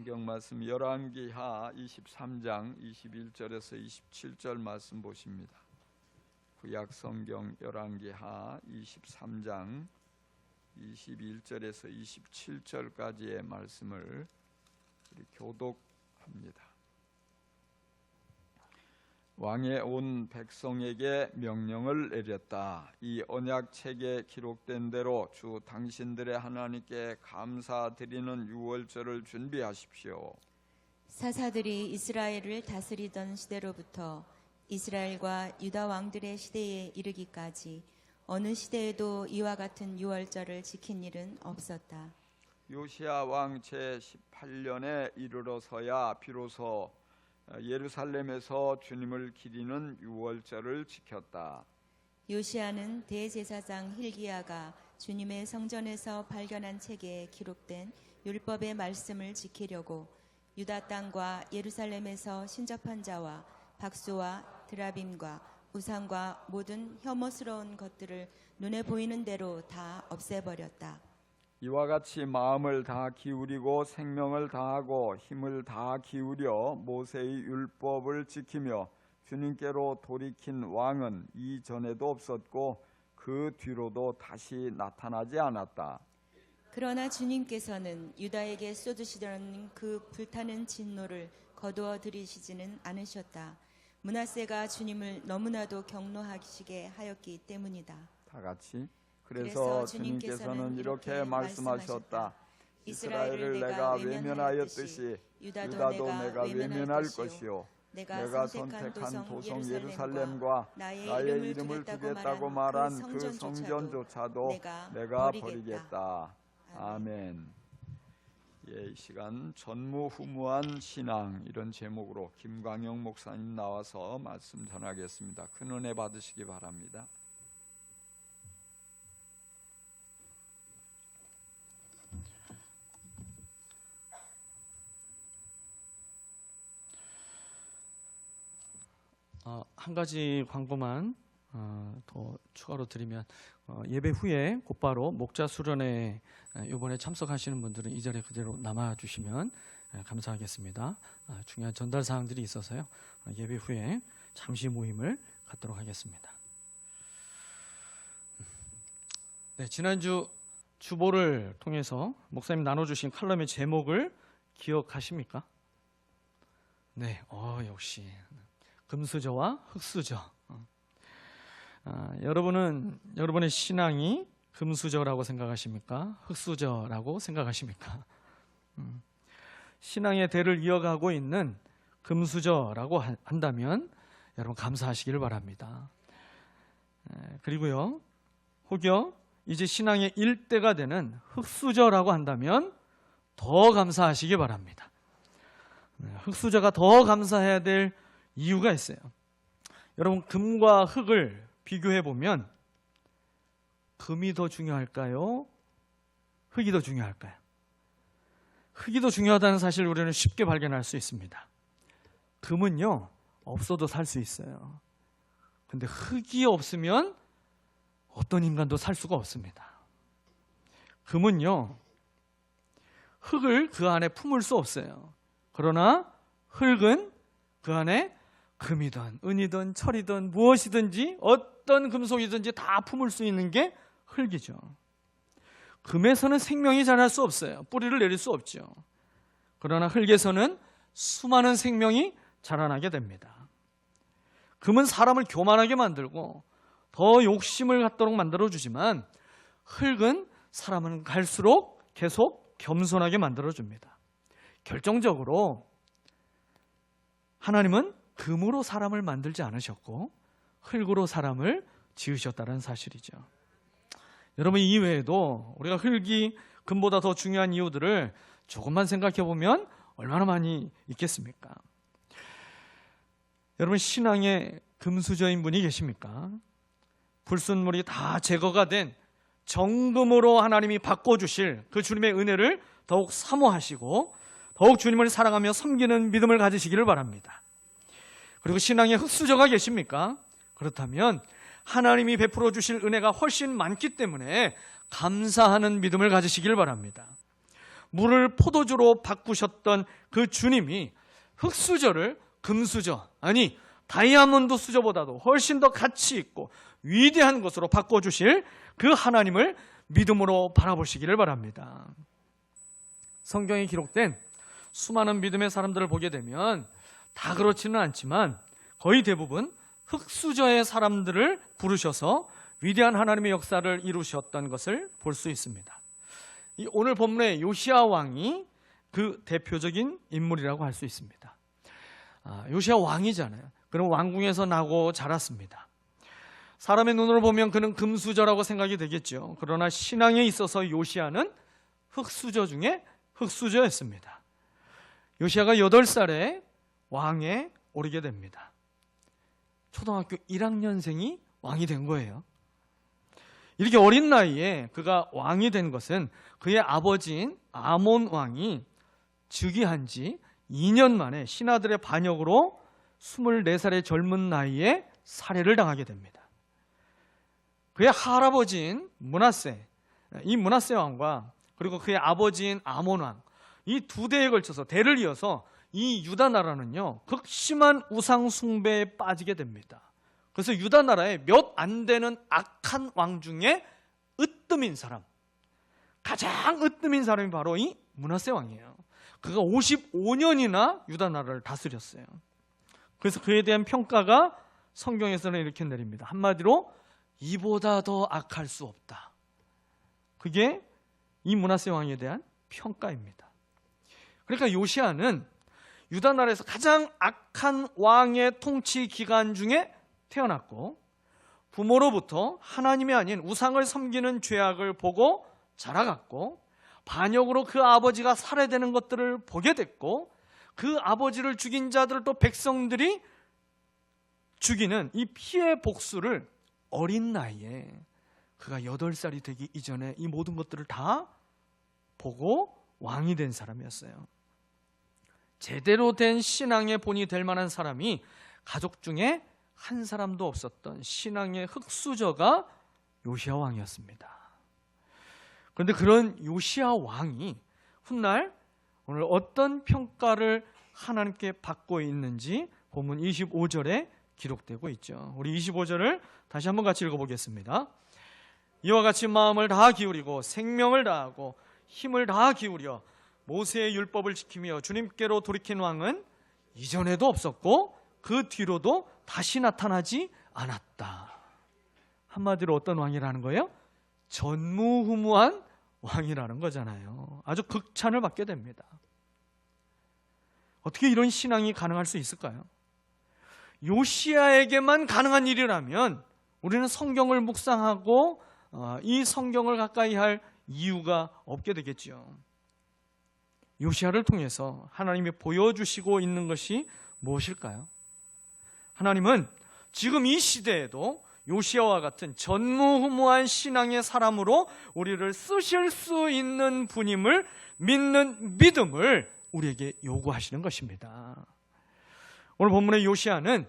성경 말씀 열왕기하 23장 21절에서 27절 말씀 보십니다. 구약 성경 열왕기하 23장 21절에서 27절까지의 말씀을 우리 교독합니다. 왕의 온 백성에게 명령을 내렸다. 이 언약책에 기록된 대로 주 당신들의 하나님께 감사드리는 유월절을 준비하십시오. 사사들이 이스라엘을 다스리던 시대로부터 이스라엘과 유다 왕들의 시대에 이르기까지 어느 시대에도 이와 같은 유월절을 지킨 일은 없었다. 요시야 왕 제18년에 이르러서야 비로소 예루살렘에서 주님을 기리는 유월절을 지켰다. 요시야는 대제사장 hil기야가 주님의 성전에서 발견한 책에 기록된 율법의 말씀을 지키려고 유다 땅과 예루살렘에서 신접한 자와 박수와 드라빔과 우상과 모든 혐오스러운 것들을 눈에 보이는 대로 다 없애버렸다. 이와 같이 마음을 다 기울이고 생명을 다하고 힘을 다 기울여 모세의 율법을 지키며 주님께로 돌이킨 왕은 이전에도 없었고 그 뒤로도 다시 나타나지 않았다. 그러나 주님께서는 유다에게 쏟으시던 그 불타는 진노를 거두어 들이시지는 않으셨다. 므낫세가 주님을 너무나도 경노하시게 하였기 때문이다. 다 같이. 그래서 주님께서는 이렇게 말씀하셨다. 이스라엘을 내가 외면하였듯이 유다도 내가 외면할 것이요 내가 선택한 도성 예루살렘과 나의 이름을 두겠다고 말한 그 성전조차도 내가 버리겠다. 아멘. 예, 이 시간 전무후무한 신앙 이런 제목으로 김광영 목사님 나와서 말씀 전하겠습니다. 큰 은혜 받으시기 바랍니다. 한 가지 광고만 더 추가로 드리면 예배 후에 곧바로 목자 수련회 이번에 참석하시는 분들은 이 자리에 그대로 남아주시면 감사하겠습니다. 중요한 전달 사항들이 있어서요. 예배 후에 잠시 모임을 갖도록 하겠습니다. 네, 지난주 주보를 통해서 목사님 나눠주신 칼럼의 제목을 기억하십니까? 네, 역시 금수저와 흙수저. 여러분은 여러분의 신앙이 금수저라고 생각하십니까? 흙수저라고 생각하십니까? 신앙의 대를 이어가고 있는 금수저라고 한다면 여러분 감사하시기를 바랍니다. 그리고요, 혹여 이제 신앙의 일대가 되는 흙수저라고 한다면 더 감사하시기 바랍니다. 흙수저가 더 감사해야 될 이유가 있어요. 여러분, 금과 흙을 비교해 보면 금이 더 중요할까요? 흙이 더 중요할까요? 흙이 더 중요하다는 사실을 우리는 쉽게 발견할 수 있습니다. 금은요, 없어도 살 수 있어요. 근데 흙이 없으면 어떤 인간도 살 수가 없습니다. 금은요, 흙을 그 안에 품을 수 없어요. 그러나 흙은 그 안에 금이든 은이든 철이든 무엇이든지 어떤 금속이든지 다 품을 수 있는 게 흙이죠. 금에서는 생명이 자랄 수 없어요. 뿌리를 내릴 수 없죠. 그러나 흙에서는 수많은 생명이 자라나게 됩니다. 금은 사람을 교만하게 만들고 더 욕심을 갖도록 만들어주지만 흙은 사람은 갈수록 계속 겸손하게 만들어줍니다. 결정적으로 하나님은 금으로 사람을 만들지 않으셨고 흙으로 사람을 지으셨다는 사실이죠. 여러분, 이 외에도 우리가 흙이 금보다 더 중요한 이유들을 조금만 생각해 보면 얼마나 많이 있겠습니까? 여러분, 신앙에 금수저인 분이 계십니까? 불순물이 다 제거가 된 정금으로 하나님이 바꿔주실 그 주님의 은혜를 더욱 사모하시고 더욱 주님을 사랑하며 섬기는 믿음을 가지시기를 바랍니다. 그리고 신앙에 흙수저가 계십니까? 그렇다면 하나님이 베풀어 주실 은혜가 훨씬 많기 때문에 감사하는 믿음을 가지시길 바랍니다. 물을 포도주로 바꾸셨던 그 주님이 흙수저를 금수저, 아니 다이아몬드 수저보다도 훨씬 더 가치 있고 위대한 것으로 바꿔주실 그 하나님을 믿음으로 바라보시기를 바랍니다. 성경에 기록된 수많은 믿음의 사람들을 보게 되면 다 그렇지는 않지만 거의 대부분 흙수저의 사람들을 부르셔서 위대한 하나님의 역사를 이루셨던 것을 볼 수 있습니다. 오늘 본문의 요시야 왕이 그 대표적인 인물이라고 할 수 있습니다. 요시야 왕이잖아요. 그는 왕궁에서 나고 자랐습니다. 사람의 눈으로 보면 그는 금수저라고 생각이 되겠죠. 그러나 신앙에 있어서 요시야는 흙수저 중에 흙수저였습니다. 요시야가 8살에 왕에 오르게 됩니다. 초등학교 1학년생이 왕이 된 거예요. 이렇게 어린 나이에 그가 왕이 된 것은 그의 아버지인 아몬 왕이 즉위한 지 2년 만에 신하들의 반역으로 24살의 젊은 나이에 살해를 당하게 됩니다. 그의 할아버지인 므낫세, 이 므낫세 왕과 그리고 그의 아버지인 아몬 왕, 이 두 대에 걸쳐서 대를 이어서 이 유다 나라는요 극심한 우상 숭배에 빠지게 됩니다. 그래서 유다 나라에 몇 안 되는 악한 왕 중에 으뜸인 사람, 가장 으뜸인 사람이 바로 이 므낫세 왕이에요. 그가 55년이나 유다 나라를 다스렸어요. 그래서 그에 대한 평가가 성경에서는 이렇게 내립니다. 한마디로 이보다 더 악할 수 없다. 그게 이 므낫세 왕에 대한 평가입니다. 그러니까 요시야는 유다 나라에서 가장 악한 왕의 통치 기간 중에 태어났고 부모로부터 하나님이 아닌 우상을 섬기는 죄악을 보고 자라갔고 반역으로 그 아버지가 살해되는 것들을 보게 됐고 그 아버지를 죽인 자들을 또 백성들이 죽이는 이 피해 복수를 어린 나이에 그가 8살이 되기 이전에 이 모든 것들을 다 보고 왕이 된 사람이었어요. 제대로 된 신앙의 본이 될 만한 사람이 가족 중에 한 사람도 없었던 신앙의 흙수저가 요시야 왕이었습니다. 그런데 그런 요시야 왕이 훗날 오늘 어떤 평가를 하나님께 받고 있는지 본문 25절에 기록되고 있죠. 우리 25절을 다시 한번 같이 읽어보겠습니다. 이와 같이 마음을 다 기울이고 생명을 다하고 힘을 다 기울여 모세의 율법을 지키며 주님께로 돌이킨 왕은 이전에도 없었고 그 뒤로도 다시 나타나지 않았다. 한마디로 어떤 왕이라는 거예요? 전무후무한 왕이라는 거잖아요. 아주 극찬을 받게 됩니다. 어떻게 이런 신앙이 가능할 수 있을까요? 요시야에게만 가능한 일이라면 우리는 성경을 묵상하고 이 성경을 가까이 할 이유가 없게 되겠죠. 요시야를 통해서 하나님이 보여주시고 있는 것이 무엇일까요? 하나님은 지금 이 시대에도 요시야와 같은 전무후무한 신앙의 사람으로 우리를 쓰실 수 있는 분임을 믿는 믿음을 우리에게 요구하시는 것입니다. 오늘 본문의 요시야는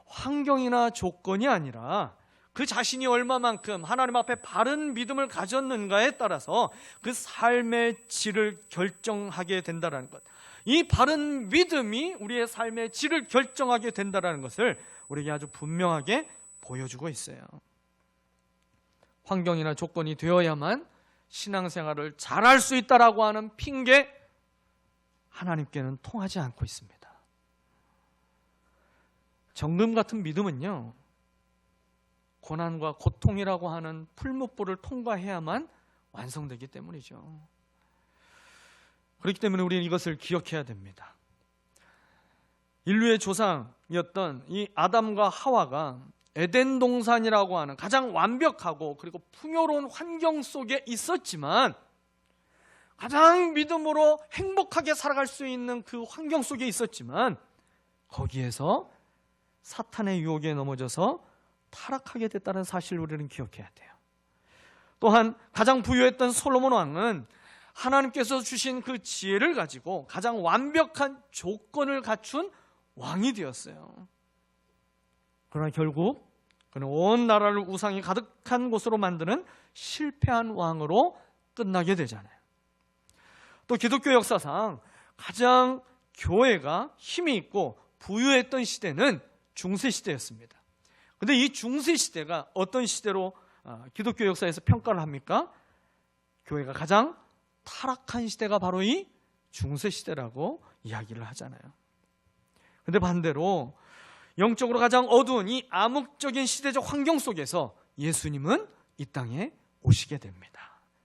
환경이나 조건이 아니라 그 자신이 얼마만큼 하나님 앞에 바른 믿음을 가졌는가에 따라서 그 삶의 질을 결정하게 된다는 것, 이 바른 믿음이 우리의 삶의 질을 결정하게 된다는 것을 우리에게 아주 분명하게 보여주고 있어요. 환경이나 조건이 되어야만 신앙생활을 잘할 수 있다라고 하는 핑계, 하나님께는 통하지 않고 있습니다. 정금 같은 믿음은요, 고난과 고통이라고 하는 풀무불을 통과해야만 완성되기 때문이죠. 그렇기 때문에 우리는 이것을 기억해야 됩니다. 인류의 조상이었던 이 아담과 하와가 에덴 동산이라고 하는 가장 완벽하고 그리고 풍요로운 환경 속에 있었지만 가장 믿음으로 행복하게 살아갈 수 있는 그 환경 속에 있었지만 거기에서 사탄의 유혹에 넘어져서 타락하게 됐다는 사실을 우리는 기억해야 돼요. 또한 가장 부유했던 솔로몬 왕은 하나님께서 주신 그 지혜를 가지고 가장 완벽한 조건을 갖춘 왕이 되었어요. 그러나 결국 그는 온 나라를 우상이 가득한 곳으로 만드는 실패한 왕으로 끝나게 되잖아요. 또 기독교 역사상 가장 교회가 힘이 있고 부유했던 시대는 중세시대였습니다. 그런데 이 중세시대가 어떤 시대로 기독교 역사에서 평가를 합니까? 교회가 가장 타락한 시대가 바로 이 중세시대라고 이야기를 하잖아요. 그런데 반대로 영적으로 가장 어두운 이 암흑적인 시대적 환경 속에서 예수님은 이 땅에 오시게 됩니다.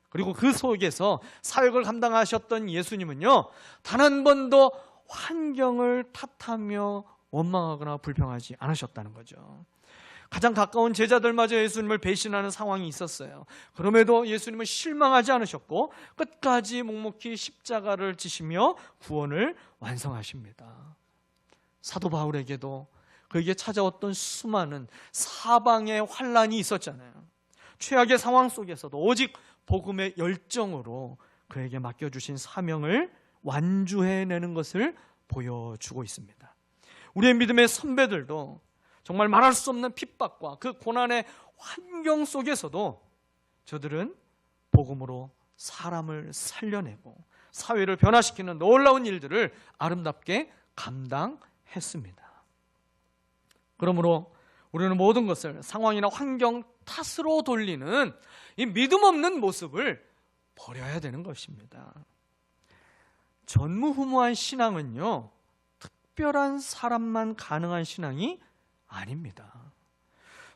그리고 그 속에서 사역을 감당하셨던 예수님은요, 단 한 번도 환경을 탓하며 원망하거나 불평하지 않으셨다는 거죠. 가장 가까운 제자들마저 예수님을 배신하는 상황이 있었어요. 그럼에도 예수님은 실망하지 않으셨고 끝까지 묵묵히 십자가를 지시며 구원을 완성하십니다. 사도 바울에게도 그에게 찾아왔던 수많은 사방의 환난이 있었잖아요. 최악의 상황 속에서도 오직 복음의 열정으로 그에게 맡겨주신 사명을 완주해내는 것을 보여주고 있습니다. 우리의 믿음의 선배들도 정말 말할 수 없는 핍박과 그 고난의 환경 속에서도 저들은 복음으로 사람을 살려내고 사회를 변화시키는 놀라운 일들을 아름답게 감당했습니다. 그러므로 우리는 모든 것을 상황이나 환경 탓으로 돌리는 이 믿음 없는 모습을 버려야 되는 것입니다. 전무후무한 신앙은요, 특별한 사람만 가능한 신앙이 아닙니다.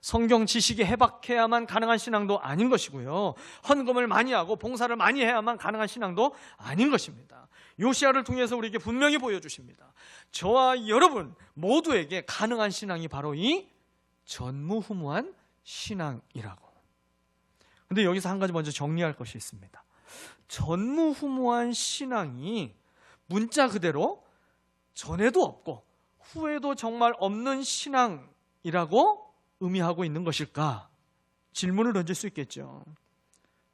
성경 지식이 해박해야만 가능한 신앙도 아닌 것이고요, 헌금을 많이 하고 봉사를 많이 해야만 가능한 신앙도 아닌 것입니다. 요시야를 통해서 우리에게 분명히 보여주십니다. 저와 여러분 모두에게 가능한 신앙이 바로 이 전무후무한 신앙이라고. 그런데 여기서 한 가지 먼저 정리할 것이 있습니다. 전무후무한 신앙이 문자 그대로 전에도 없고 후에도 정말 없는 신앙이라고 의미하고 있는 것일까? 질문을 던질 수 있겠죠.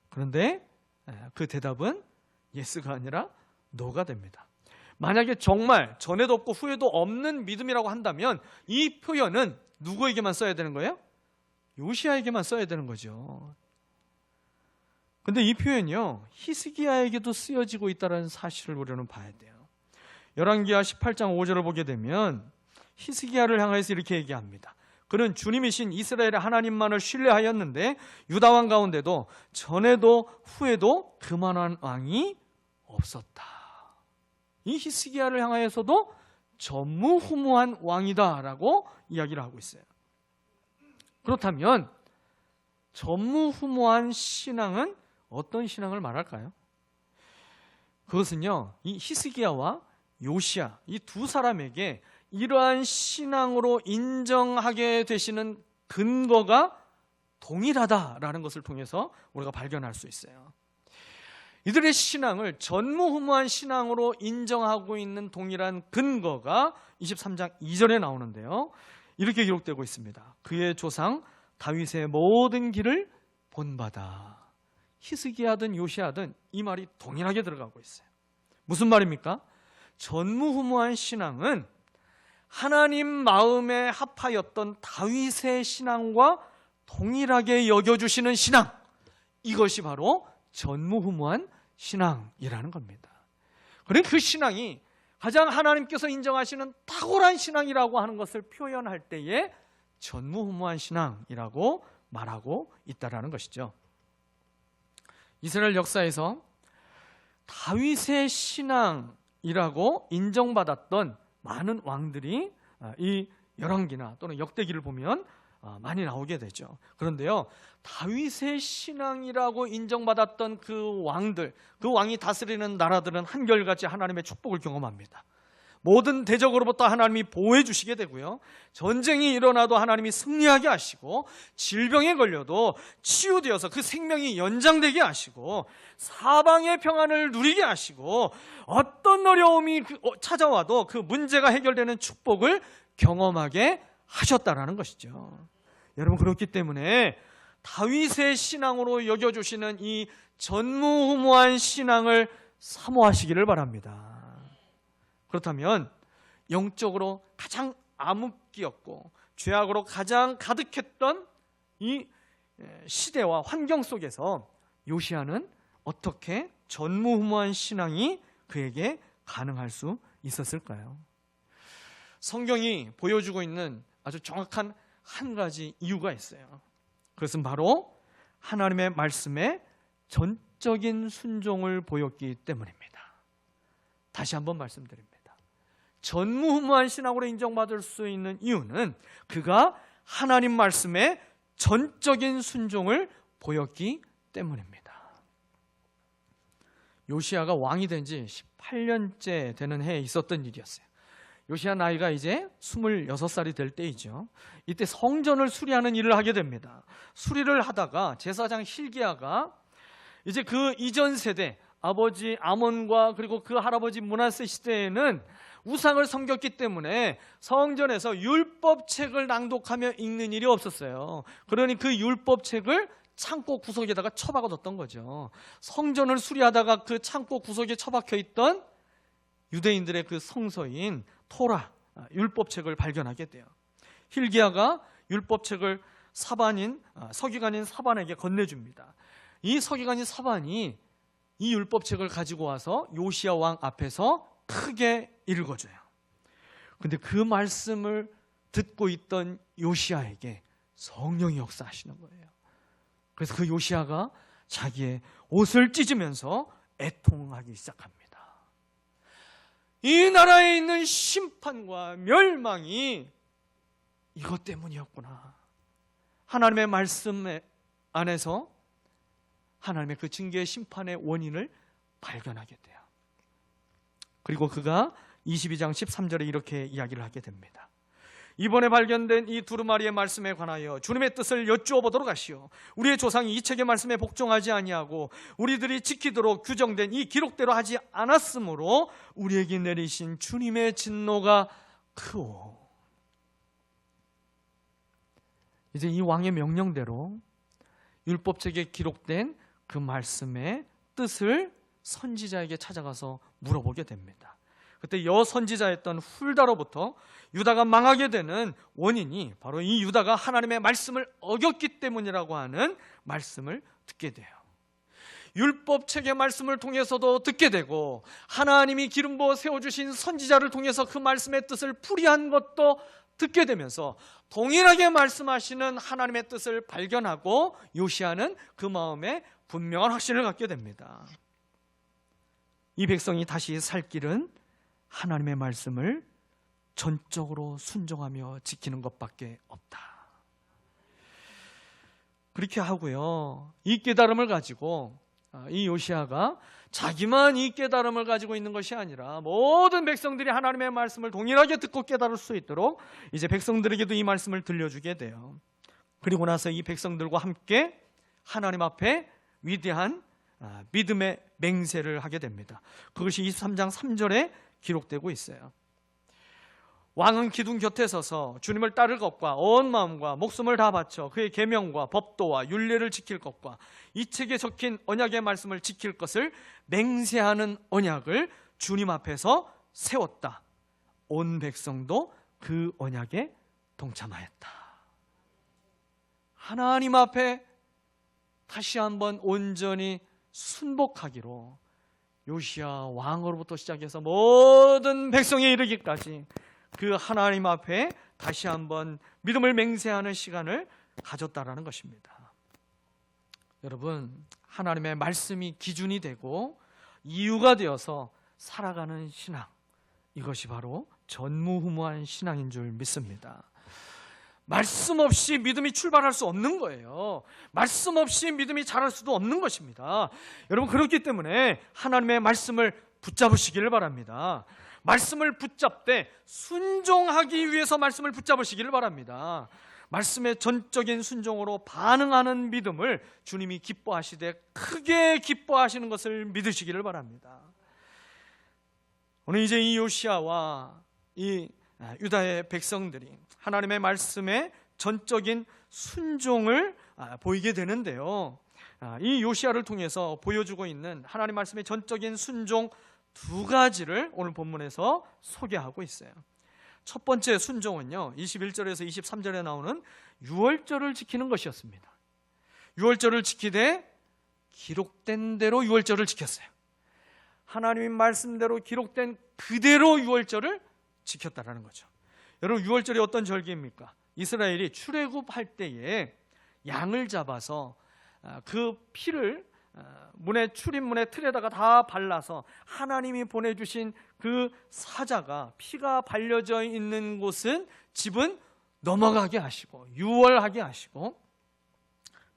그런데 그 대답은 예스가 아니라 노가 됩니다. 만약에 정말 전에도 없고 후에도 없는 믿음이라고 한다면 이 표현은 누구에게만 써야 되는 거예요? 요시야에게만 써야 되는 거죠. 근데 이 표현이요, 히스기야에게도 쓰여지고 있다는 사실을 우리는 봐야 돼요. 열왕기하 18장 5절을 보게 되면 히스기야를 향해서 이렇게 얘기합니다. 그는 주님이신 이스라엘의 하나님만을 신뢰하였는데 유다 왕 가운데도 전에도 후에도 그만한 왕이 없었다. 이 히스기야를 향하여서도 전무후무한 왕이다라고 이야기를 하고 있어요. 그렇다면 전무후무한 신앙은 어떤 신앙을 말할까요? 그것은요, 이 히스기야와 요시야 이 두 사람에게 이러한 신앙으로 인정하게 되시는 근거가 동일하다라는 것을 통해서 우리가 발견할 수 있어요. 이들의 신앙을 전무후무한 신앙으로 인정하고 있는 동일한 근거가 23장 2절에 나오는데요, 이렇게 기록되고 있습니다. 그의 조상 다윗의 모든 길을 본받아. 히스기야든 요시야든 이 말이 동일하게 들어가고 있어요. 무슨 말입니까? 전무후무한 신앙은 하나님 마음에 합하였던 다윗의 신앙과 동일하게 여겨주시는 신앙, 이것이 바로 전무후무한 신앙이라는 겁니다. 그러니까 그 신앙이 가장 하나님께서 인정하시는 탁월한 신앙이라고 하는 것을 표현할 때에 전무후무한 신앙이라고 말하고 있다는 것이죠. 이스라엘 역사에서 다윗의 신앙이라고 인정받았던 많은 왕들이 이 열왕기나 또는 역대기를 보면 많이 나오게 되죠. 그런데요, 다윗의 신앙이라고 인정받았던 그 왕들, 그 왕이 다스리는 나라들은 한결같이 하나님의 축복을 경험합니다. 모든 대적으로부터 하나님이 보호해 주시게 되고요, 전쟁이 일어나도 하나님이 승리하게 하시고, 질병에 걸려도 치유되어서 그 생명이 연장되게 하시고, 사방의 평안을 누리게 하시고, 어떤 어려움이 찾아와도 그 문제가 해결되는 축복을 경험하게 하셨다라는 것이죠. 여러분, 그렇기 때문에 다윗의 신앙으로 여겨주시는 이 전무후무한 신앙을 사모하시기를 바랍니다. 그렇다면 영적으로 가장 암흑기였고 죄악으로 가장 가득했던 이 시대와 환경 속에서 요시야는 어떻게 전무후무한 신앙이 그에게 가능할 수 있었을까요? 성경이 보여주고 있는 아주 정확한 한 가지 이유가 있어요. 그것은 바로 하나님의 말씀에 전적인 순종을 보였기 때문입니다. 다시 한번 말씀드립니다. 전무후무한 신앙으로 인정받을 수 있는 이유는 그가 하나님 말씀에 전적인 순종을 보였기 때문입니다. 요시야가 왕이 된 지 18년째 되는 해에 있었던 일이었어요. 요시야 나이가 이제 26살이 될 때이죠. 이때 성전을 수리하는 일을 하게 됩니다. 수리를 하다가 제사장 hil기야가 이제 그 이전 세대 아버지 아몬과 그리고 그 할아버지 므낫세 시대에는 우상을 섬겼기 때문에 성전에서 율법책을 낭독하며 읽는 일이 없었어요. 그러니 그 율법책을 창고 구석에다가 처박아뒀던 거죠. 성전을 수리하다가 그 창고 구석에 처박혀 있던 유대인들의 그 성서인 토라, 율법책을 발견하게 돼요. hil기야가 율법책을 서기관인 사반에게 건네줍니다. 이 서기관인 사반이 이 율법책을 가지고 와서 요시야 왕 앞에서 크게 읽어줘요. 근데 그 말씀을 듣고 있던 요시야에게 성령이 역사하시는 거예요. 그래서 그 요시야가 자기의 옷을 찢으면서 애통하기 시작합니다. 이 나라에 있는 심판과 멸망이 이것 때문이었구나. 하나님의 말씀 안에서 하나님의 그 징계의 심판의 원인을 발견하게 돼요. 그리고 그가 22장 13절에 이렇게 이야기를 하게 됩니다. 이번에 발견된 이 두루마리의 말씀에 관하여 주님의 뜻을 여쭈어 보도록 하시오. 우리의 조상이 이 책의 말씀에 복종하지 아니하고 우리들이 지키도록 규정된 이 기록대로 하지 않았으므로 우리에게 내리신 주님의 진노가 크오. 이제 이 왕의 명령대로 율법책에 기록된 그 말씀의 뜻을 선지자에게 찾아가서 물어보게 됩니다. 그때 여선지자였던 훌다로부터 유다가 망하게 되는 원인이 바로 이 유다가 하나님의 말씀을 어겼기 때문이라고 하는 말씀을 듣게 돼요. 율법책의 말씀을 통해서도 듣게 되고 하나님이 기름 부어 세워주신 선지자를 통해서 그 말씀의 뜻을 풀이한 것도 듣게 되면서 동일하게 말씀하시는 하나님의 뜻을 발견하고 요시야는 그 마음에 분명한 확신을 갖게 됩니다. 이 백성이 다시 살 길은 하나님의 말씀을 전적으로 순종하며 지키는 것밖에 없다. 그렇게 하고요, 이 깨달음을 가지고 이 요시야가 자기만 이 깨달음을 가지고 있는 것이 아니라 모든 백성들이 하나님의 말씀을 동일하게 듣고 깨달을 수 있도록 이제 백성들에게도 이 말씀을 들려주게 돼요. 그리고 나서 이 백성들과 함께 하나님 앞에 위대한 믿음의 맹세를 하게 됩니다. 그것이 23장 3절에 기록되고 있어요. 왕은 기둥 곁에 서서 주님을 따를 것과 온 마음과 목숨을 다 바쳐 그의 계명과 법도와 율례를 지킬 것과 이 책에 적힌 언약의 말씀을 지킬 것을 맹세하는 언약을 주님 앞에서 세웠다. 온 백성도 그 언약에 동참하였다. 하나님 앞에 다시 한번 온전히 순복하기로 요시야 왕으로부터 시작해서 모든 백성에 이르기까지 그 하나님 앞에 다시 한번 믿음을 맹세하는 시간을 가졌다라는 것입니다. 여러분, 하나님의 말씀이 기준이 되고 이유가 되어서 살아가는 신앙, 이것이 바로 전무후무한 신앙인 줄 믿습니다. 말씀 없이 믿음이 출발할 수 없는 거예요. 말씀 없이 믿음이 자랄 수도 없는 것입니다. 여러분, 그렇기 때문에 하나님의 말씀을 붙잡으시기를 바랍니다. 말씀을 붙잡되 순종하기 위해서 말씀을 붙잡으시기를 바랍니다. 말씀의 전적인 순종으로 반응하는 믿음을 주님이 기뻐하시되 크게 기뻐하시는 것을 믿으시기를 바랍니다. 오늘 이제 이 요시야와 이 유다의 백성들이 하나님의 말씀에 전적인 순종을 보이게 되는데요, 이 요시야를 통해서 보여주고 있는 하나님 말씀의 전적인 순종 두 가지를 오늘 본문에서 소개하고 있어요. 첫 번째 순종은요, 21절에서 23절에 나오는 유월절을 지키는 것이었습니다. 유월절을 지키되 기록된 대로 유월절을 지켰어요. 하나님의 말씀대로 기록된 그대로 유월절을 지켰다라는 거죠. 여러분, 유월절이 어떤 절기입니까? 이스라엘이 출애굽할 때에 양을 잡아서 그 피를 출입문의 틀에다가 다 발라서 하나님이 보내주신 그 사자가 피가 발려져 있는 곳은 집은 넘어가게 하시고, 유월하게 하시고,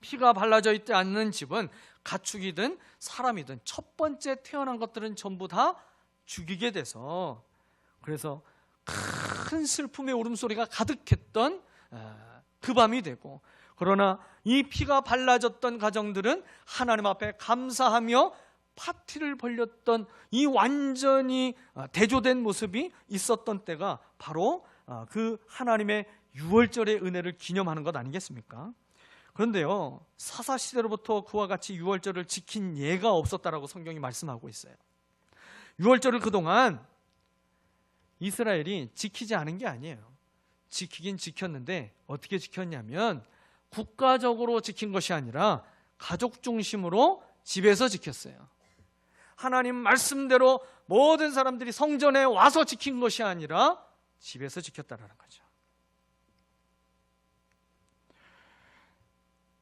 피가 발라져 있지 않는 집은 가축이든 사람이든 첫 번째 태어난 것들은 전부 다 죽이게 돼서, 그래서 큰 슬픔의 울음소리가 가득했던 그 밤이 되고, 그러나 이 피가 발라졌던 가정들은 하나님 앞에 감사하며 파티를 벌였던 이 완전히 대조된 모습이 있었던 때가 바로 그 하나님의 유월절의 은혜를 기념하는 것 아니겠습니까? 그런데요, 사사시대로부터 그와 같이 유월절을 지킨 예가 없었다라고 성경이 말씀하고 있어요. 유월절을 그동안 이스라엘이 지키지 않은 게 아니에요. 지키긴 지켰는데 어떻게 지켰냐면 국가적으로 지킨 것이 아니라 가족 중심으로 집에서 지켰어요. 하나님 말씀대로 모든 사람들이 성전에 와서 지킨 것이 아니라 집에서 지켰다라는 거죠.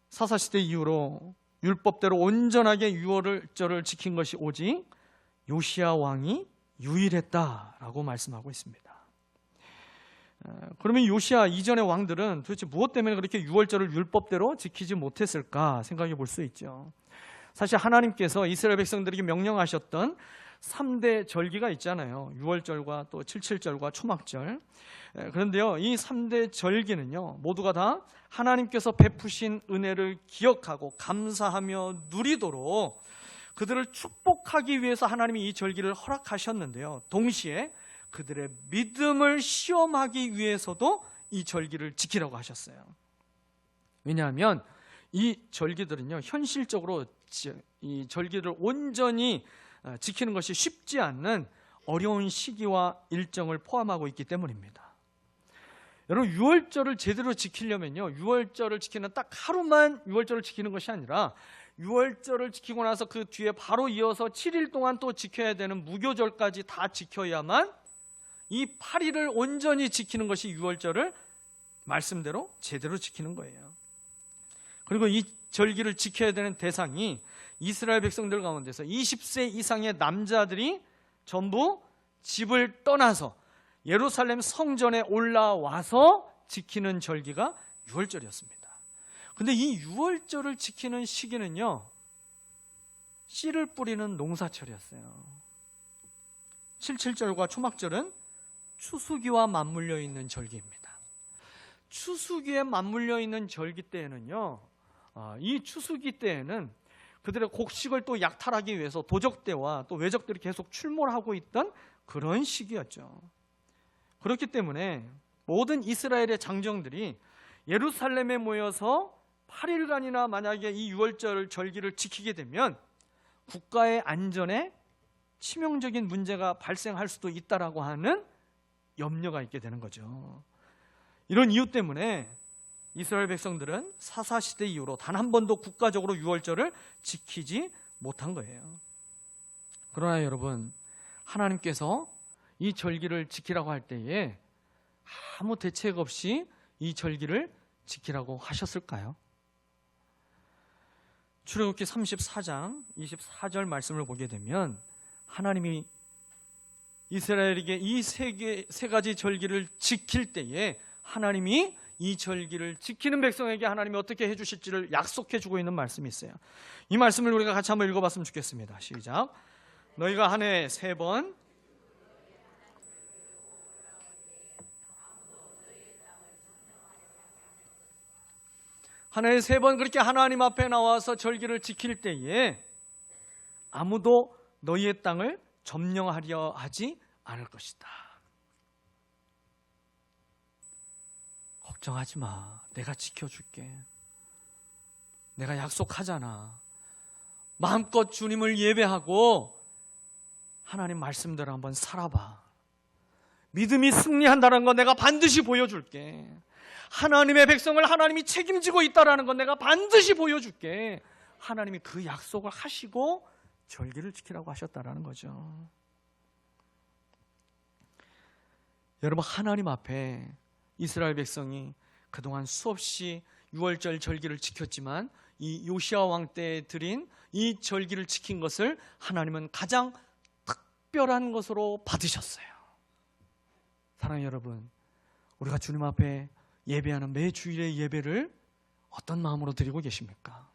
사사시대 이후로 율법대로 온전하게 유월절을 지킨 것이 오직 요시야 왕이 유일했다라고 말씀하고 있습니다. 그러면 요시야 이전의 왕들은 도대체 무엇 때문에 그렇게 유월절을 율법대로 지키지 못했을까 생각해 볼 수 있죠. 사실 하나님께서 이스라엘 백성들에게 명령하셨던 3대 절기가 있잖아요. 유월절과 또 칠칠절과 초막절. 그런데요, 이 3대 절기는요, 모두가 다 하나님께서 베푸신 은혜를 기억하고 감사하며 누리도록 그들을 축복하기 위해서 하나님이 이 절기를 허락하셨는데요, 동시에 그들의 믿음을 시험하기 위해서도 이 절기를 지키라고 하셨어요. 왜냐하면 이 절기들은요, 현실적으로 이 절기를 온전히 지키는 것이 쉽지 않는 어려운 시기와 일정을 포함하고 있기 때문입니다. 여러분, 유월절을 제대로 지키려면요, 유월절을 지키는 딱 하루만 유월절을 지키는 것이 아니라 유월절을 지키고 나서 그 뒤에 바로 이어서 7일 동안 또 지켜야 되는 무교절까지 다 지켜야만 이 8일을 온전히 지키는 것이 유월절을 말씀대로 제대로 지키는 거예요. 그리고 이 절기를 지켜야 되는 대상이 이스라엘 백성들 가운데서 20세 이상의 남자들이 전부 집을 떠나서 예루살렘 성전에 올라와서 지키는 절기가 유월절이었습니다. 근데 이 유월절을 지키는 시기는요, 씨를 뿌리는 농사철이었어요. 칠칠절과 초막절은 추수기와 맞물려 있는 절기입니다. 추수기에 맞물려 있는 절기 때에는요, 이 추수기 때에는 그들의 곡식을 또 약탈하기 위해서 도적대와 또 외적들이 계속 출몰하고 있던 그런 시기였죠. 그렇기 때문에 모든 이스라엘의 장정들이 예루살렘에 모여서 8일간이나 만약에 이 유월절 절기를 지키게 되면 국가의 안전에 치명적인 문제가 발생할 수도 있다라고 하는 염려가 있게 되는 거죠. 이런 이유 때문에 이스라엘 백성들은 사사시대 이후로 단 한 번도 국가적으로 유월절을 지키지 못한 거예요. 그러나 여러분, 하나님께서 이 절기를 지키라고 할 때에 아무 대책 없이 이 절기를 지키라고 하셨을까요? 출애굽기 34장 24절 말씀을 보게 되면 하나님이 이스라엘에게 이 세 가지 절기를 지킬 때에 하나님이 이 절기를 지키는 백성에게 하나님이 어떻게 해주실지를 약속해 주고 있는 말씀이 있어요. 이 말씀을 우리가 같이 한번 읽어봤으면 좋겠습니다. 시작. 너희가 한 해에 3번 한 해에 3번 그렇게 하나님 앞에 나와서 절기를 지킬 때에 아무도 너희의 땅을 점령하려 하지 않을 것이다. 걱정하지 마. 내가 지켜줄게. 내가 약속하잖아. 마음껏 주님을 예배하고 하나님 말씀대로 한번 살아봐. 믿음이 승리한다는 건 내가 반드시 보여줄게. 하나님의 백성을 하나님이 책임지고 있다는 건 내가 반드시 보여줄게. 하나님이 그 약속을 하시고 절기를 지키라고 하셨다라는 거죠. 여러분, 하나님 앞에 이스라엘 백성이 그동안 수없이 유월절 절기를 지켰지만 이 요시야 왕 때에 드린 이 절기를 지킨 것을 하나님은 가장 특별한 것으로 받으셨어요. 사랑하는 여러분, 우리가 주님 앞에 예배하는 매 주일의 예배를 어떤 마음으로 드리고 계십니까?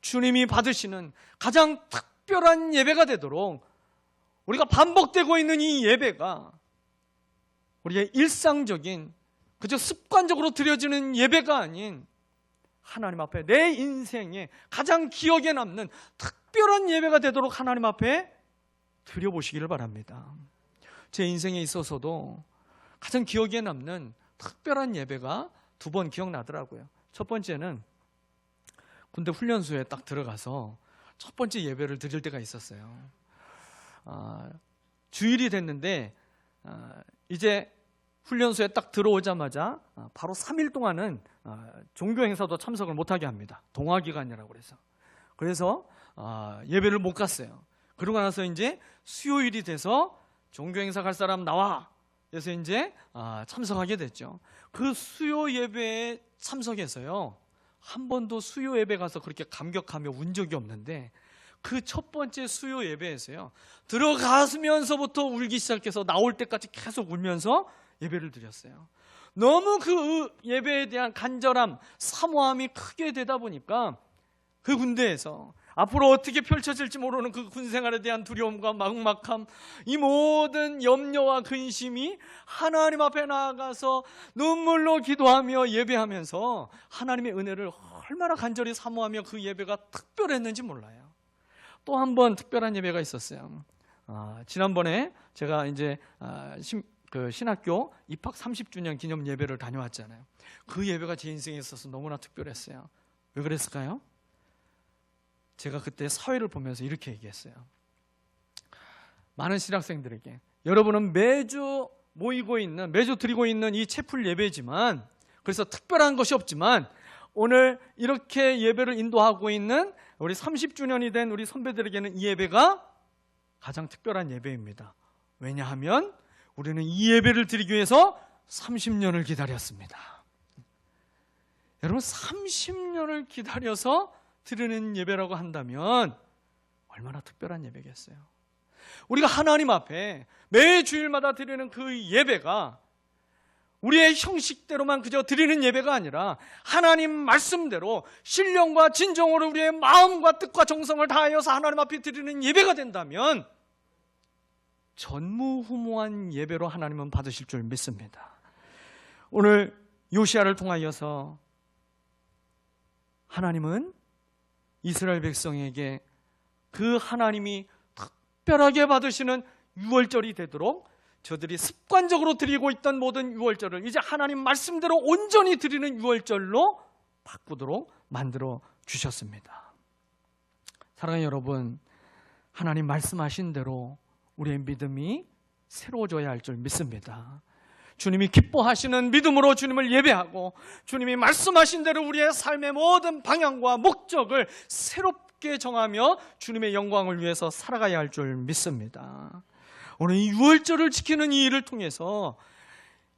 주님이 받으시는 가장 특별한 예배가 되도록 우리가 반복되고 있는 이 예배가 우리의 일상적인 그저 습관적으로 드려지는 예배가 아닌 하나님 앞에 내 인생에 가장 기억에 남는 특별한 예배가 되도록 하나님 앞에 드려보시기를 바랍니다. 제 인생에 있어서도 가장 기억에 남는 특별한 예배가 두 번 기억나더라고요. 첫 번째는 군대 훈련소에 딱 들어가서 첫 번째 예배를 드릴 때가 있었어요. 주일이 됐는데 이제 훈련소에 딱 들어오자마자 바로 3일 동안은 종교 행사도 참석을 못하게 합니다. 동화기간이라고 그래서 예배를 못 갔어요. 그러고 나서 이제 수요일이 돼서 종교 행사 갈 사람 나와. 그래서 이제 참석하게 됐죠. 그 수요 예배에 참석해서요, 한 번도 수요 예배 가서 그렇게 감격하며 운 적이 없는데 그 첫 번째 수요 예배에서요, 들어가면서부터 울기 시작해서 나올 때까지 계속 울면서 예배를 드렸어요. 너무 그 예배에 대한 간절함, 사모함이 크게 되다 보니까 그 군대에서 앞으로 어떻게 펼쳐질지 모르는 그 군생활에 대한 두려움과 막막함, 이 모든 염려와 근심이 하나님 앞에 나아가서 눈물로 기도하며 예배하면서 하나님의 은혜를 얼마나 간절히 사모하며 그 예배가 특별했는지 몰라요. 또 한 번 특별한 예배가 있었어요. 지난번에 제가 이제 신학교 입학 30주년 기념 예배를 다녀왔잖아요. 그 예배가 제 인생에 있어서 너무나 특별했어요. 왜 그랬을까요? 제가 그때 사회를 보면서 이렇게 얘기했어요. 많은 신학생들에게, 여러분은 매주 매주 드리고 있는 이 채플 예배지만, 그래서 특별한 것이 없지만 오늘 이렇게 예배를 인도하고 있는 우리 30주년이 된 우리 선배들에게는 이 예배가 가장 특별한 예배입니다. 왜냐하면 우리는 이 예배를 드리기 위해서 30년을 기다렸습니다. 여러분, 30년을 기다려서 드리는 예배라고 한다면 얼마나 특별한 예배겠어요. 우리가 하나님 앞에 매 주일마다 드리는 그 예배가 우리의 형식대로만 그저 드리는 예배가 아니라 하나님 말씀대로 신령과 진정으로 우리의 마음과 뜻과 정성을 다하여서 하나님 앞에 드리는 예배가 된다면 전무후무한 예배로 하나님은 받으실 줄 믿습니다. 오늘 요시야를 통하여서 하나님은 이스라엘 백성에게 그 하나님이 특별하게 받으시는 유월절이 되도록 저들이 습관적으로 드리고 있던 모든 유월절을 이제 하나님 말씀대로 온전히 드리는 유월절로 바꾸도록 만들어 주셨습니다. 사랑하는 여러분, 하나님 말씀하신 대로 우리의 믿음이 새로워져야 할 줄 믿습니다. 주님이 기뻐하시는 믿음으로 주님을 예배하고 주님이 말씀하신 대로 우리의 삶의 모든 방향과 목적을 새롭게 정하며 주님의 영광을 위해서 살아가야 할 줄 믿습니다. 오늘 이 유월절을 지키는 이 일을 통해서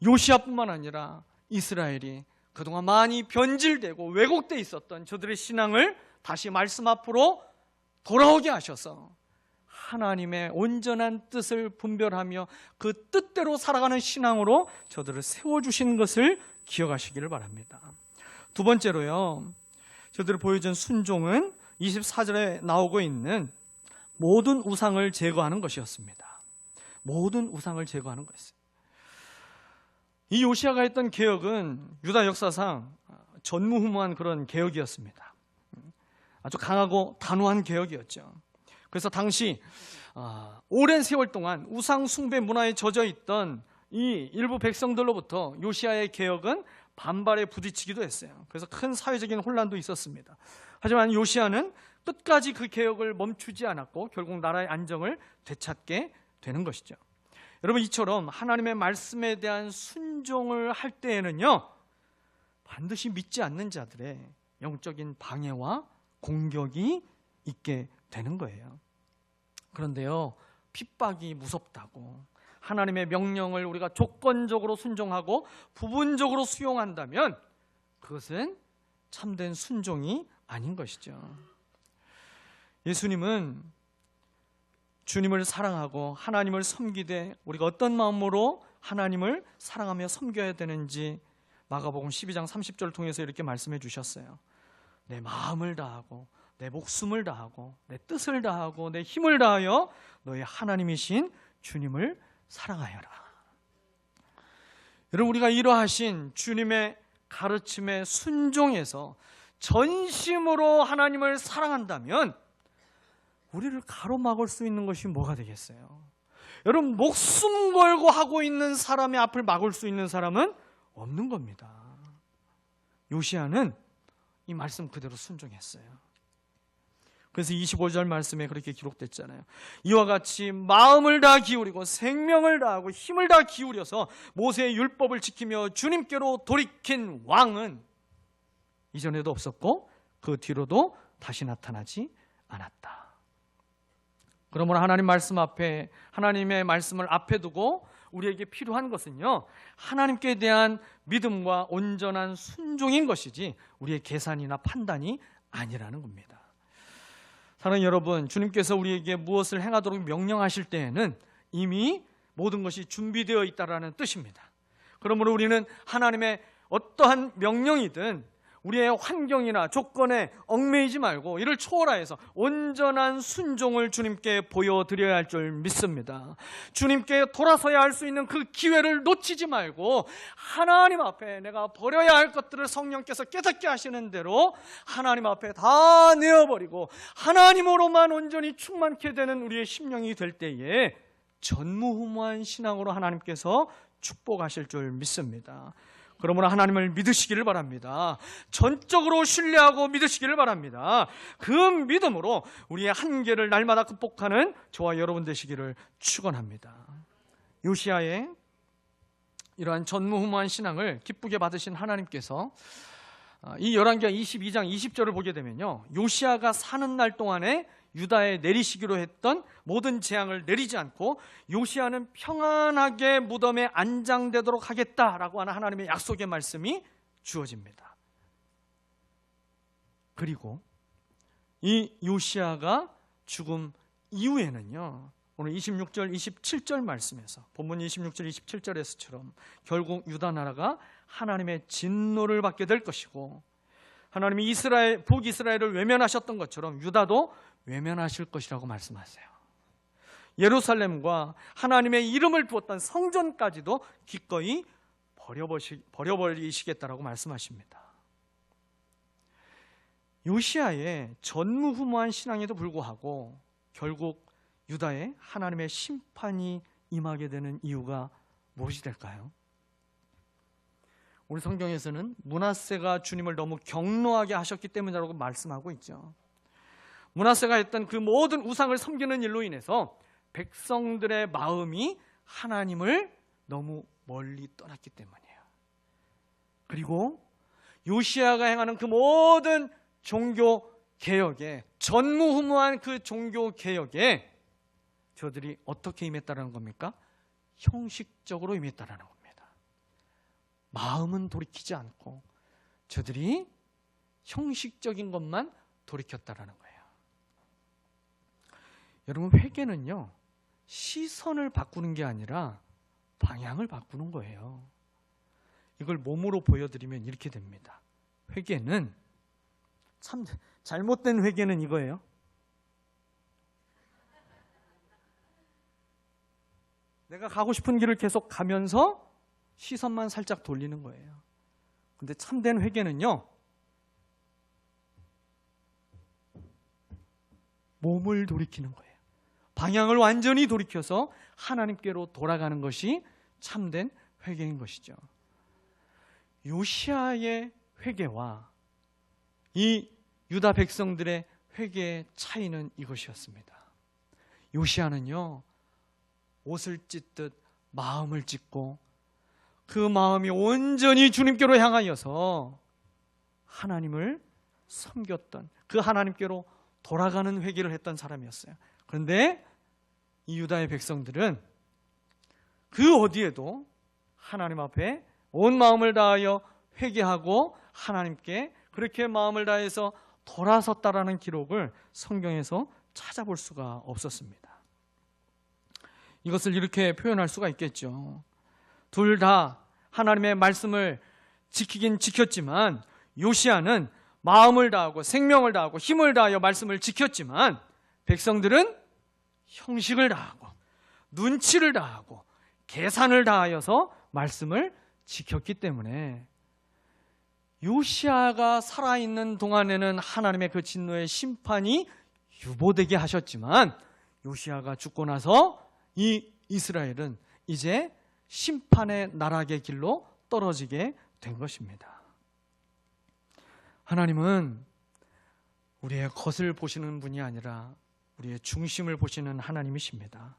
요시야뿐만 아니라 이스라엘이 그동안 많이 변질되고 왜곡되어 있었던 저들의 신앙을 다시 말씀 앞으로 돌아오게 하셔서 하나님의 온전한 뜻을 분별하며 그 뜻대로 살아가는 신앙으로 저들을 세워주신 것을 기억하시기를 바랍니다. 두 번째로요, 저들을 보여준 순종은 24절에 나오고 있는 모든 우상을 제거하는 것이었습니다. 모든 우상을 제거하는 것이었어요. 이 요시야가 했던 개혁은 유다 역사상 전무후무한 그런 개혁이었습니다. 아주 강하고 단호한 개혁이었죠. 그래서 당시 오랜 세월 동안 우상 숭배 문화에 젖어 있던 이 일부 백성들로부터 요시야의 개혁은 반발에 부딪히기도 했어요. 그래서 큰 사회적인 혼란도 있었습니다. 하지만 요시야는 끝까지 그 개혁을 멈추지 않았고 결국 나라의 안정을 되찾게 되는 것이죠. 여러분, 이처럼 하나님의 말씀에 대한 순종을 할 때에는요, 반드시 믿지 않는 자들의 영적인 방해와 공격이 있게 되는 거예요. 그런데요, 핍박이 무섭다고 하나님의 명령을 우리가 조건적으로 순종하고 부분적으로 수용한다면 그것은 참된 순종이 아닌 것이죠. 예수님은 주님을 사랑하고 하나님을 섬기되 우리가 어떤 마음으로 하나님을 사랑하며 섬겨야 되는지 마가복음 12장 30절을 통해서 이렇게 말씀해 주셨어요. 내 마음을 다하고 내 목숨을 다하고 내 뜻을 다하고 내 힘을 다하여 너의 하나님이신 주님을 사랑하여라. 여러분, 우리가 이러하신 주님의 가르침에 순종해서 전심으로 하나님을 사랑한다면 우리를 가로막을 수 있는 것이 뭐가 되겠어요? 여러분, 목숨 걸고 하고 있는 사람의 앞을 막을 수 있는 사람은 없는 겁니다. 요시야는 이 말씀 그대로 순종했어요. 그래서 25절 말씀에 그렇게 기록됐잖아요. 이와 같이 마음을 다 기울이고 생명을 다하고 힘을 다 기울여서 모세의 율법을 지키며 주님께로 돌이킨 왕은 이전에도 없었고 그 뒤로도 다시 나타나지 않았다. 그러므로 하나님 말씀 앞에, 하나님의 말씀을 앞에 두고 우리에게 필요한 것은요, 하나님께 대한 믿음과 온전한 순종인 것이지 우리의 계산이나 판단이 아니라는 겁니다. 사랑하는 여러분, 주님께서 우리에게 무엇을 행하도록 명령하실 때에는 이미 모든 것이 준비되어 있다라는 뜻입니다. 그러므로 우리는 하나님의 어떠한 명령이든 우리의 환경이나 조건에 얽매이지 말고 이를 초월하여서 온전한 순종을 주님께 보여드려야 할 줄 믿습니다. 주님께 돌아서야 할 수 있는 그 기회를 놓치지 말고 하나님 앞에 내가 버려야 할 것들을 성령께서 깨닫게 하시는 대로 하나님 앞에 다 내어버리고 하나님으로만 온전히 충만케 되는 우리의 심령이 될 때에 전무후무한 신앙으로 하나님께서 축복하실 줄 믿습니다. 그러므로 하나님을 믿으시기를 바랍니다. 전적으로 신뢰하고 믿으시기를 바랍니다. 그 믿음으로 우리의 한계를 날마다 극복하는 저와 여러분 되시기를 축원합니다. 요시야의 이러한 전무후무한 신앙을 기쁘게 받으신 하나님께서 이 열왕기하 22장 20절을 보게 되면요, 요시야가 사는 날 동안에 유다에 내리시기로 했던 모든 재앙을 내리지 않고 요시야는 평안하게 무덤에 안장되도록 하겠다라고 하는 하나님의 약속의 말씀이 주어집니다. 그리고 이 요시야가 죽음 이후에는요, 오늘 26절 27절 말씀에서 본문 26절 27절에서처럼 결국 유다 나라가 하나님의 진노를 받게 될 것이고 하나님이 북이스라엘을 외면하셨던 것처럼 유다도 외면하실 것이라고 말씀하세요. 예루살렘과 하나님의 이름을 두었던 성전까지도 기꺼이 버려버리시겠다라고 말씀하십니다. 요시야의 전무후무한 신앙에도 불구하고 결국 유다에 하나님의 심판이 임하게 되는 이유가 무엇이 될까요? 우리 성경에서는 므낫세가 주님을 너무 경노하게 하셨기 때문이라고 말씀하고 있죠. 므낫세가 했던 그 모든 우상을 섬기는 일로 인해서 백성들의 마음이 하나님을 너무 멀리 떠났기 때문이에요. 그리고 요시야가 행하는 그 모든 종교 개혁에, 전무후무한 그 종교 개혁에 저들이 어떻게 임했다는 겁니까? 형식적으로 임했다는 겁니다. 마음은 돌이키지 않고 저들이 형식적인 것만 돌이켰다는 거예요. 여러분, 회개는요, 시선을 바꾸는 게 아니라 방향을 바꾸는 거예요. 이걸 몸으로 보여드리면 이렇게 됩니다. 회개는, 참 잘못된 회개는 이거예요. 내가 가고 싶은 길을 계속 가면서 시선만 살짝 돌리는 거예요. 근데 참된 회개는요, 몸을 돌이키는 거예요. 방향을 완전히 돌이켜서 하나님께로 돌아가는 것이 참된 회개인 것이죠. 요시야의 회개와 이 유다 백성들의 회개의 차이는 이것이었습니다. 요시야는요, 옷을 찢듯 마음을 찢고 그 마음이 온전히 주님께로 향하여서 하나님을 섬겼던, 그 하나님께로 돌아가는 회개를 했던 사람이었어요. 그런데 이 유다의 백성들은 그 어디에도 하나님 앞에 온 마음을 다하여 회개하고 하나님께 그렇게 마음을 다해서 돌아섰다라는 기록을 성경에서 찾아볼 수가 없었습니다. 이것을 이렇게 표현할 수가 있겠죠. 둘 다 하나님의 말씀을 지키긴 지켰지만 요시야는 마음을 다하고 생명을 다하고 힘을 다하여 말씀을 지켰지만 백성들은 형식을 다하고 눈치를 다하고 계산을 다하여서 말씀을 지켰기 때문에 요시야가 살아있는 동안에는 하나님의 그 진노의 심판이 유보되게 하셨지만 요시야가 죽고 나서 이 이스라엘은 이제 심판의 나락의 길로 떨어지게 된 것입니다. 하나님은 우리의 겉을 보시는 분이 아니라 우리의 중심을 보시는 하나님이십니다.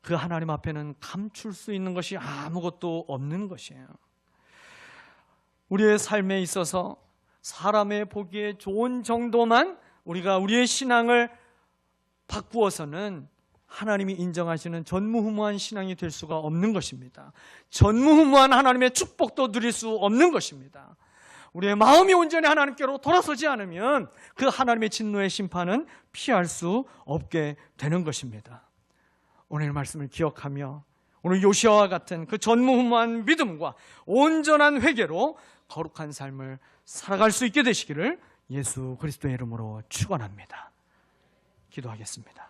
그 하나님 앞에는 감출 수 있는 것이 아무것도 없는 것이에요. 우리의 삶에 있어서 사람의 보기에 좋은 정도만 우리가 우리의 신앙을 바꾸어서는 하나님이 인정하시는 전무후무한 신앙이 될 수가 없는 것입니다. 전무후무한 하나님의 축복도 누릴 수 없는 것입니다. 우리의 마음이 온전히 하나님께로 돌아서지 않으면 그 하나님의 진노의 심판은 피할 수 없게 되는 것입니다. 오늘 말씀을 기억하며 오늘 요시야와 같은 그 전무후무한 믿음과 온전한 회개로 거룩한 삶을 살아갈 수 있게 되시기를 예수 그리스도의 이름으로 축원합니다. 기도하겠습니다.